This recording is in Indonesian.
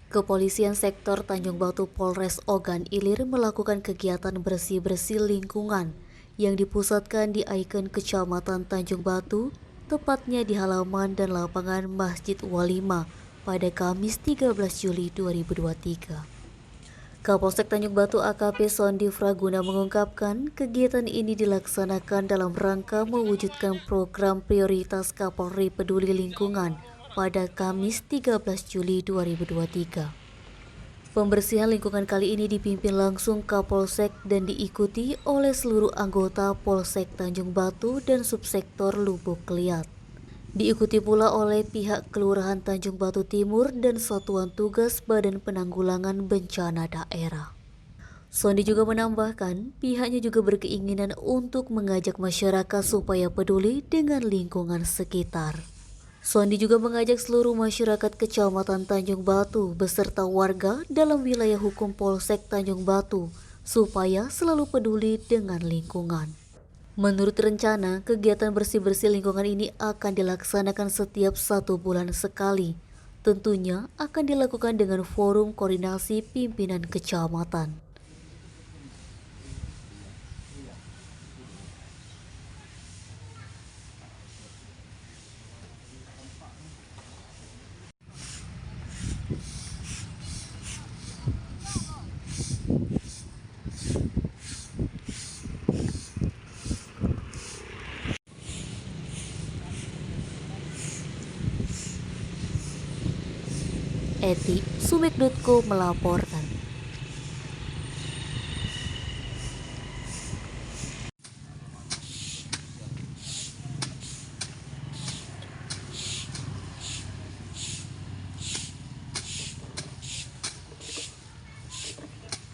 Kepolisian Sektor Tanjung Batu Polres Ogan Ilir melakukan kegiatan bersih-bersih lingkungan yang dipusatkan di ikon Kecamatan Tanjung Batu, tepatnya di halaman dan lapangan Masjid Walima pada Kamis 13 Juli 2023. Kapolsek Tanjung Batu AKP Sondi Fraguna mengungkapkan kegiatan ini dilaksanakan dalam rangka mewujudkan program prioritas Kapolri Peduli Lingkungan pada Kamis 13 Juli 2023. Pembersihan lingkungan kali ini dipimpin langsung Kapolsek dan diikuti oleh seluruh anggota Polsek Tanjung Batu dan Subsektor Lubuk Keliat. Diikuti pula oleh pihak Kelurahan Tanjung Batu Timur dan Satuan Tugas Badan Penanggulangan Bencana Daerah. Sondi juga menambahkan, pihaknya juga berkeinginan untuk mengajak masyarakat supaya peduli dengan lingkungan sekitar. Sondi juga mengajak seluruh masyarakat Kecamatan Tanjung Batu beserta warga dalam wilayah hukum Polsek Tanjung Batu supaya selalu peduli dengan lingkungan. Menurut rencana, kegiatan bersih-bersih lingkungan ini akan dilaksanakan setiap 1 bulan sekali. Tentunya akan dilakukan dengan forum koordinasi pimpinan kecamatan. Eti Sumek.co melaporkan.